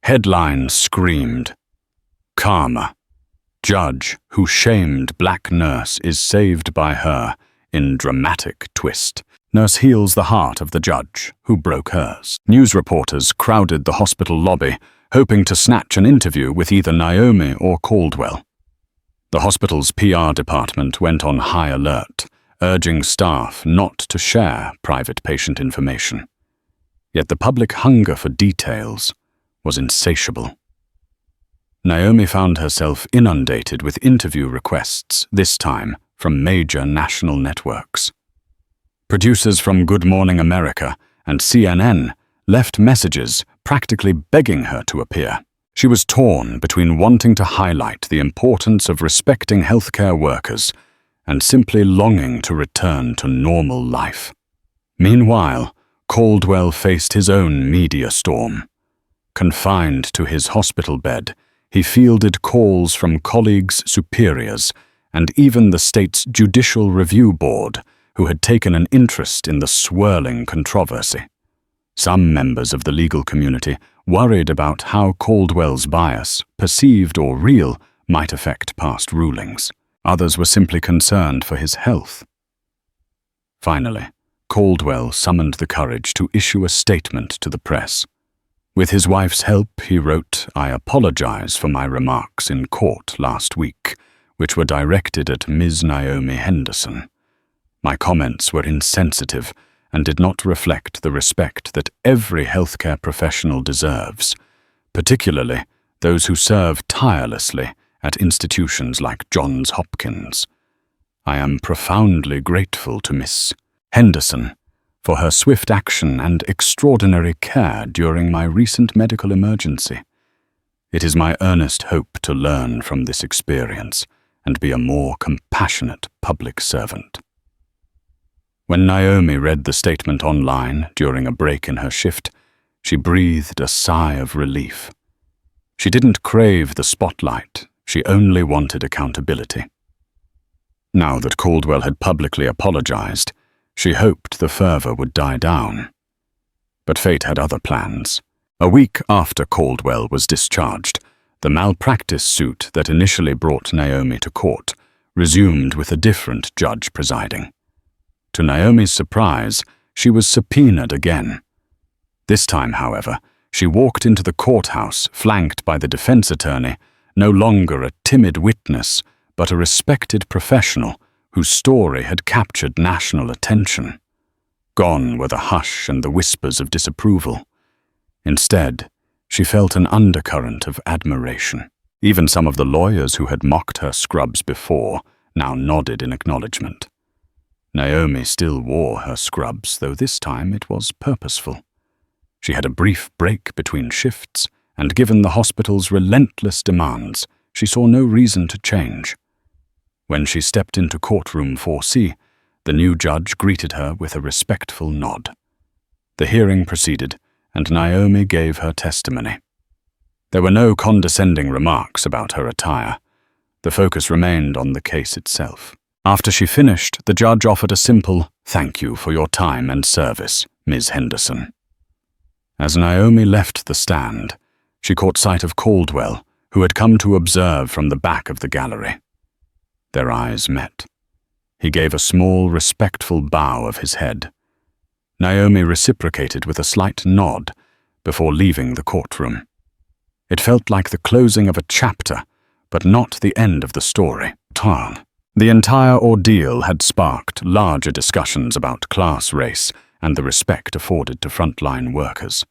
Headlines screamed, "Karma. Judge who shamed black nurse is saved by her in dramatic twist. Nurse heals the heart of the judge who broke hers." News reporters crowded the hospital lobby, hoping to snatch an interview with either Naomi or Caldwell. The hospital's PR department went on high alert, urging staff not to share private patient information. Yet the public hunger for details was insatiable. Naomi found herself inundated with interview requests, this time from major national networks. Producers from Good Morning America and CNN left messages practically begging her to appear. She was torn between wanting to highlight the importance of respecting healthcare workers and simply longing to return to normal life. Meanwhile, Caldwell faced his own media storm. Confined to his hospital bed, he fielded calls from colleagues, superiors, and even the state's Judicial Review Board, who had taken an interest in the swirling controversy. Some members of the legal community worried about how Caldwell's bias, perceived or real, might affect past rulings. Others were simply concerned for his health. Finally, Caldwell summoned the courage to issue a statement to the press. With his wife's help, he wrote, "I apologize for my remarks in court last week, which were directed at Ms. Naomi Henderson. My comments were insensitive and did not reflect the respect that every healthcare professional deserves, particularly those who serve tirelessly at institutions like Johns Hopkins. I am profoundly grateful to Miss Henderson for her swift action and extraordinary care during my recent medical emergency. It is my earnest hope to learn from this experience and be a more compassionate public servant." When Naomi read the statement online during a break in her shift, she breathed a sigh of relief. She didn't crave the spotlight, she only wanted accountability. Now that Caldwell had publicly apologized, she hoped the fervor would die down. But fate had other plans. A week after Caldwell was discharged, the malpractice suit that initially brought Naomi to court resumed with a different judge presiding. To Naomi's surprise, she was subpoenaed again. This time, however, she walked into the courthouse flanked by the defense attorney, no longer a timid witness, but a respected professional whose story had captured national attention. Gone were the hush and the whispers of disapproval. Instead, she felt an undercurrent of admiration. Even some of the lawyers who had mocked her scrubs before now nodded in acknowledgement. Naomi still wore her scrubs, though this time it was purposeful. She had a brief break between shifts, and given the hospital's relentless demands, she saw no reason to change. When she stepped into courtroom 4C, the new judge greeted her with a respectful nod. The hearing proceeded, and Naomi gave her testimony. There were no condescending remarks about her attire. The focus remained on the case itself. After she finished, the judge offered a simple "Thank you for your time and service, Ms. Henderson." As Naomi left the stand, she caught sight of Caldwell, who had come to observe from the back of the gallery. Their eyes met. He gave a small, respectful bow of his head. Naomi reciprocated with a slight nod before leaving the courtroom. It felt like the closing of a chapter, but not the end of the story. The entire ordeal had sparked larger discussions about class race and the respect afforded to frontline workers.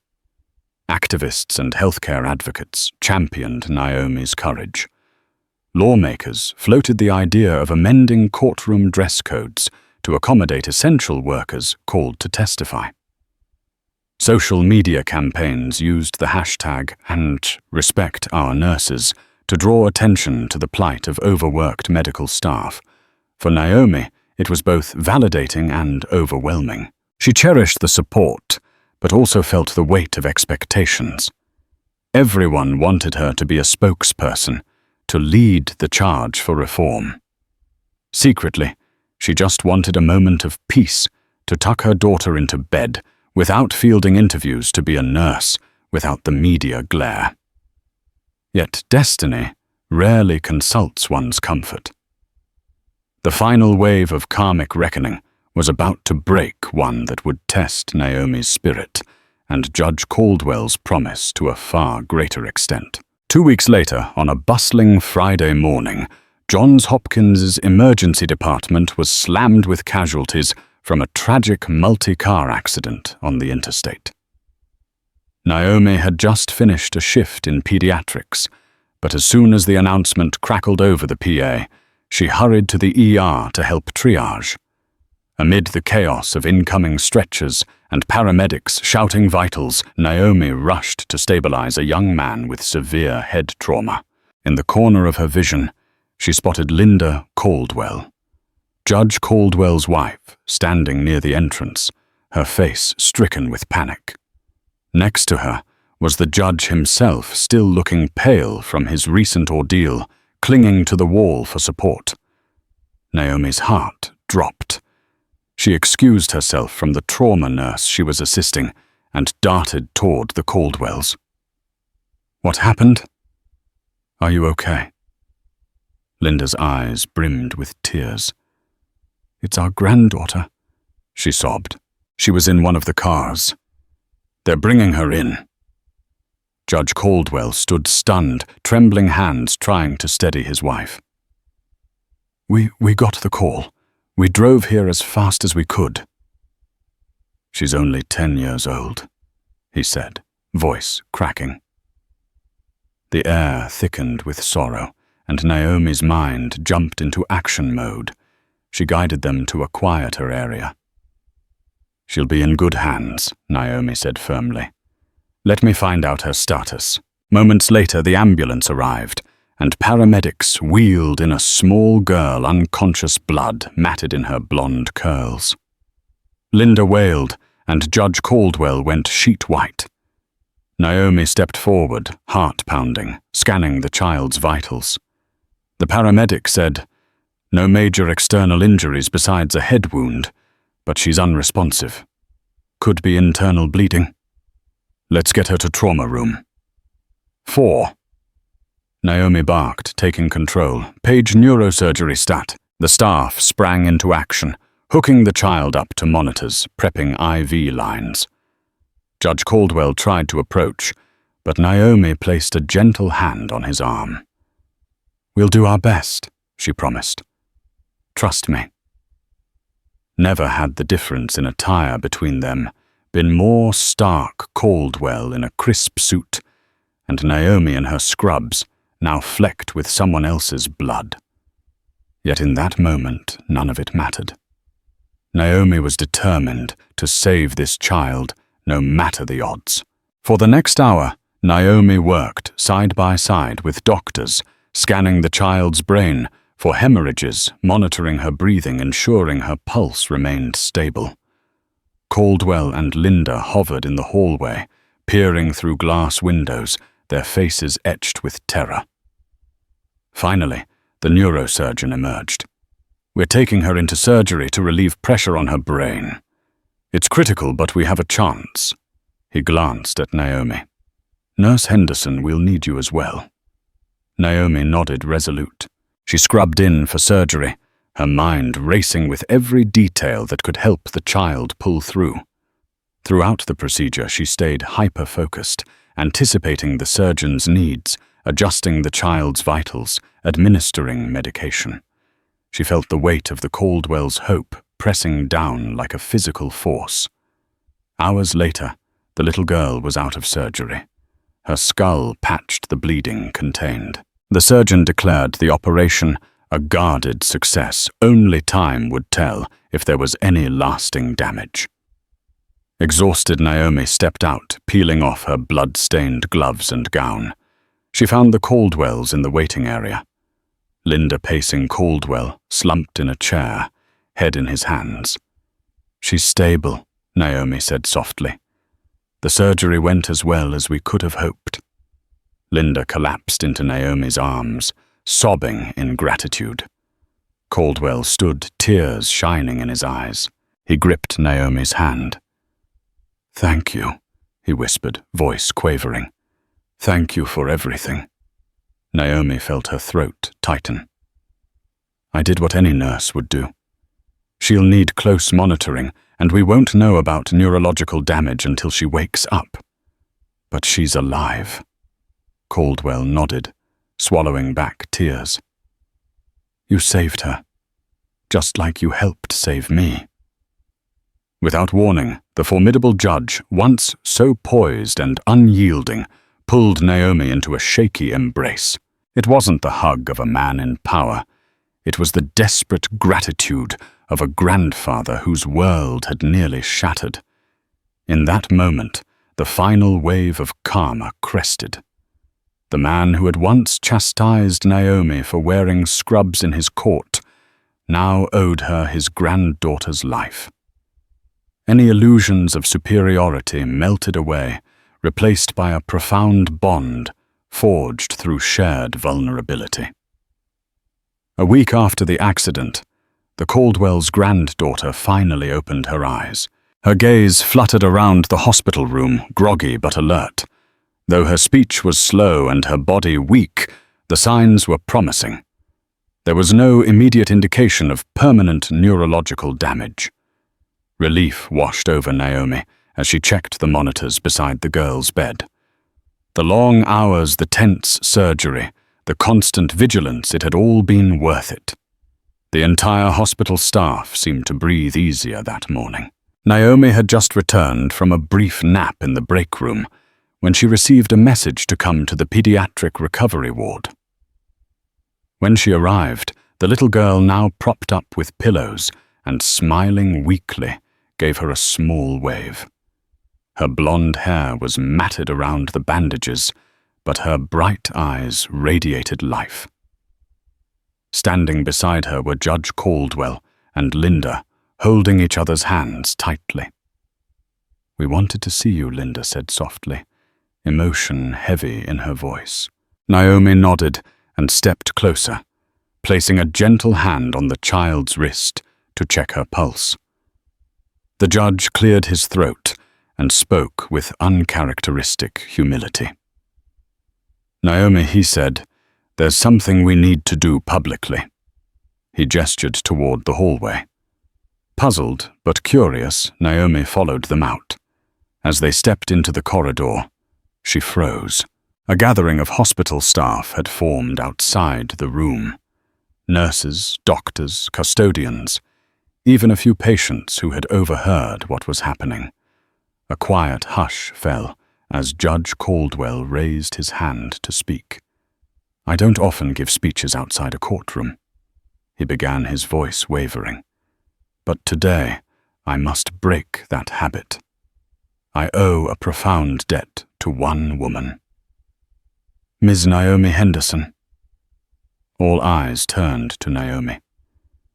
Activists and healthcare advocates championed Naomi's courage. Lawmakers floated the idea of amending courtroom dress codes to accommodate essential workers called to testify. Social media campaigns used the hashtag #RespectOurNurses to draw attention to the plight of overworked medical staff. For Naomi, it was both validating and overwhelming. She cherished the support, but also felt the weight of expectations. Everyone wanted her to be a spokesperson, to lead the charge for reform. Secretly, she just wanted a moment of peace to tuck her daughter into bed without fielding interviews to be a nurse, without the media glare. Yet destiny rarely consults one's comfort. The final wave of karmic reckoning was about to break, one that would test Naomi's spirit and Judge Caldwell's promise to a far greater extent. 2 weeks later, on a bustling Friday morning, Johns Hopkins' emergency department was slammed with casualties from a tragic multi-car accident on the interstate. Naomi had just finished a shift in pediatrics, but as soon as the announcement crackled over the PA, she hurried to the ER to help triage. Amid the chaos of incoming stretchers and paramedics shouting vitals, Naomi rushed to stabilize a young man with severe head trauma. In the corner of her vision, she spotted Linda Caldwell, Judge Caldwell's wife, standing near the entrance, her face stricken with panic. Next to her was the judge himself, still looking pale from his recent ordeal, clinging to the wall for support. Naomi's heart dropped. She excused herself from the trauma nurse she was assisting and darted toward the Caldwells. "What happened? Are you okay?" Linda's eyes brimmed with tears. "It's our granddaughter," she sobbed. She was in one of the cars. "They're bringing her in." Judge Caldwell stood stunned, trembling hands trying to steady his wife. We got the call. We drove here as fast as we could." "She's only 10 years old," he said, voice cracking. The air thickened with sorrow, and Naomi's mind jumped into action mode. She guided them to a quieter area. "She'll be in good hands," Naomi said firmly. "Let me find out her status." Moments later, the ambulance arrived, and paramedics wheeled in a small girl, unconscious, blood matted in her blonde curls. Linda wailed, and Judge Caldwell went sheet white. Naomi stepped forward, heart pounding, scanning the child's vitals. The paramedic said, "No major external injuries besides a head wound, but she's unresponsive. Could be internal bleeding. Let's get her to trauma room." 4. Naomi barked, taking control. "Page neurosurgery stat." The staff sprang into action, hooking the child up to monitors, prepping IV lines. Judge Caldwell tried to approach, but Naomi placed a gentle hand on his arm. "We'll do our best," she promised. "Trust me." Never had the difference in attire between them been more stark. Caldwell in a crisp suit, and Naomi in her scrubs, now flecked with someone else's blood. Yet in that moment, none of it mattered. Naomi was determined to save this child, no matter the odds. For the next hour, Naomi worked side by side with doctors, scanning the child's brain for hemorrhages, monitoring her breathing, ensuring her pulse remained stable. Caldwell and Linda hovered in the hallway, peering through glass windows, their faces etched with terror. Finally, the neurosurgeon emerged. "We're taking her into surgery to relieve pressure on her brain. It's critical, but we have a chance." He glanced at Naomi. "Nurse Henderson, we'll need you as well." Naomi nodded resolute. She scrubbed in for surgery, her mind racing with every detail that could help the child pull through. Throughout the procedure, she stayed hyper-focused, anticipating the surgeon's needs, adjusting the child's vitals, administering medication. She felt the weight of the Caldwell's hope pressing down like a physical force. Hours later, the little girl was out of surgery. Her skull patched, the bleeding contained. The surgeon declared the operation a guarded success. Only time would tell if there was any lasting damage. Exhausted, Naomi stepped out, peeling off her blood-stained gloves and gown. She found the Caldwells in the waiting area. Linda pacing Caldwell, slumped in a chair, head in his hands. "She's stable," Naomi said softly. "The surgery went as well as we could have hoped." Linda collapsed into Naomi's arms, sobbing in gratitude. Caldwell stood, tears shining in his eyes. He gripped Naomi's hand. "Thank you," he whispered, voice quavering. "Thank you for everything." Naomi felt her throat tighten. "I did what any nurse would do. She'll need close monitoring, and we won't know about neurological damage until she wakes up. But she's alive." Caldwell nodded, swallowing back tears. "You saved her, just like you helped save me." Without warning, the formidable judge, once so poised and unyielding, pulled Naomi into a shaky embrace. It wasn't the hug of a man in power. It was the desperate gratitude of a grandfather whose world had nearly shattered. In that moment, the final wave of karma crested. The man who had once chastised Naomi for wearing scrubs in his court now owed her his granddaughter's life. Any illusions of superiority melted away, replaced by a profound bond forged through shared vulnerability. A week after the accident, the Caldwell's granddaughter finally opened her eyes. Her gaze fluttered around the hospital room, groggy but alert. Though her speech was slow and her body weak, the signs were promising. There was no immediate indication of permanent neurological damage. Relief washed over Naomi as she checked the monitors beside the girl's bed. The long hours, the tense surgery, the constant vigilance, it had all been worth it. The entire hospital staff seemed to breathe easier that morning. Naomi had just returned from a brief nap in the break room when she received a message to come to the pediatric recovery ward. When she arrived, the little girl, now propped up with pillows and smiling weakly, gave her a small wave. Her blonde hair was matted around the bandages, but her bright eyes radiated life. Standing beside her were Judge Caldwell and Linda, holding each other's hands tightly. "We wanted to see you," Linda said softly, emotion heavy in her voice. Naomi nodded and stepped closer, placing a gentle hand on the child's wrist to check her pulse. The judge cleared his throat and spoke with uncharacteristic humility. "Naomi," he said, "there's something we need to do publicly." He gestured toward the hallway. Puzzled but curious, Naomi followed them out. As they stepped into the corridor, she froze. A gathering of hospital staff had formed outside the room. Nurses, doctors, custodians, even a few patients who had overheard what was happening. A quiet hush fell as Judge Caldwell raised his hand to speak. "I don't often give speeches outside a courtroom," he began, his voice wavering. "But today, I must break that habit. I owe a profound debt to one woman. Ms. Naomi Henderson." All eyes turned to Naomi.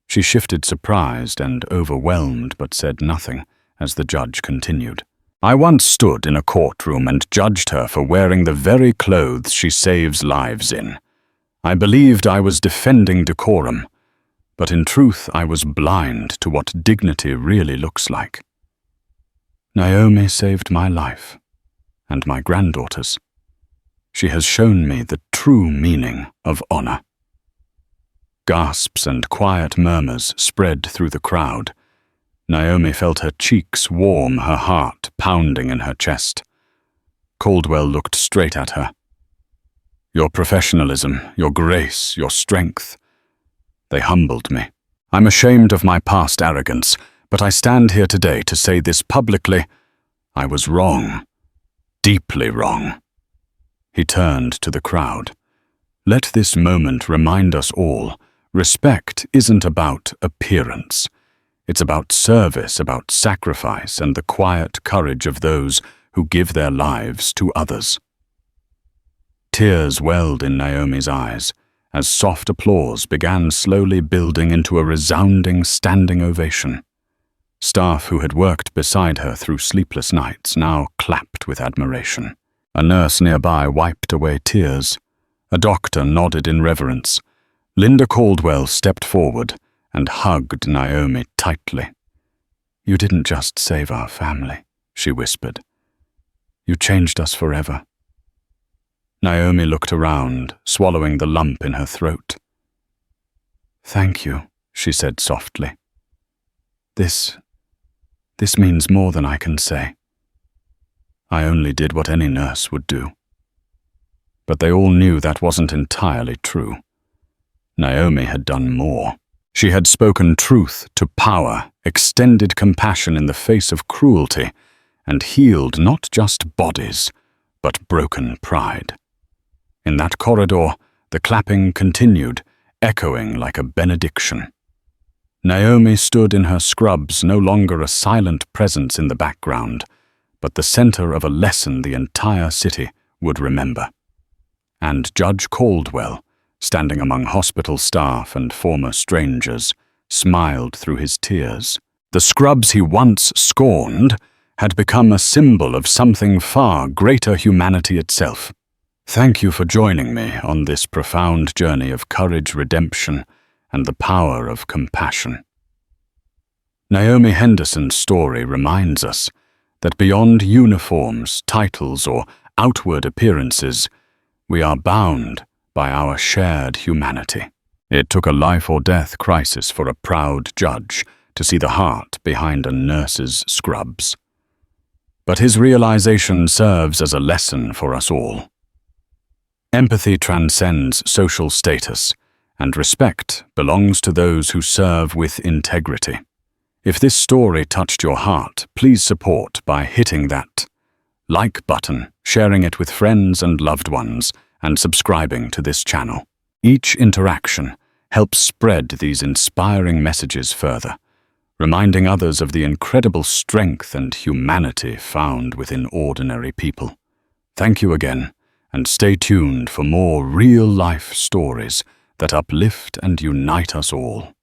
She shifted, surprised and overwhelmed, but said nothing as the judge continued. I once stood in a courtroom and judged her for wearing the very clothes she saves lives in. I believed I was defending decorum, but in truth I was blind to what dignity really looks like. Naomi saved my life, and my granddaughter's. She has shown me the true meaning of honor. Gasps and quiet murmurs spread through the crowd. Naomi felt her cheeks warm, her heart pounding in her chest. Caldwell looked straight at her. Your professionalism, your grace, your strength, they humbled me. I'm ashamed of my past arrogance, but I stand here today to say this publicly. I was wrong, deeply wrong. He turned to the crowd. Let this moment remind us all, respect isn't about appearance. It's about service, about sacrifice, and the quiet courage of those who give their lives to others. Tears welled in Naomi's eyes as soft applause began slowly building into a resounding standing ovation. Staff who had worked beside her through sleepless nights now clapped with admiration. A nurse nearby wiped away tears. A doctor nodded in reverence. Linda Caldwell stepped forward and hugged Naomi tightly. You didn't just save our family, she whispered. You changed us forever. Naomi looked around, swallowing the lump in her throat. Thank you, she said softly. This means more than I can say. I only did what any nurse would do. But they all knew that wasn't entirely true. Naomi had done more. She had spoken truth to power, extended compassion in the face of cruelty, and healed not just bodies, but broken pride. In that corridor, the clapping continued, echoing like a benediction. Naomi stood in her scrubs, no longer a silent presence in the background, but the center of a lesson the entire city would remember. And Judge Caldwell, standing among hospital staff and former strangers, smiled through his tears. The scrubs he once scorned had become a symbol of something far greater, humanity itself. Thank you for joining me on this profound journey of courage, redemption, and the power of compassion. Naomi Henderson's story reminds us that beyond uniforms, titles, or outward appearances, we are bound by our shared humanity. It took a life-or-death crisis for a proud judge to see the heart behind a nurse's scrubs. But his realization serves as a lesson for us all. Empathy transcends social status, and respect belongs to those who serve with integrity. If this story touched your heart, please support by hitting that like button, sharing it with friends and loved ones, and subscribing to this channel. Each interaction helps spread these inspiring messages further, reminding others of the incredible strength and humanity found within ordinary people. Thank you again, and stay tuned for more real-life stories that uplift and unite us all.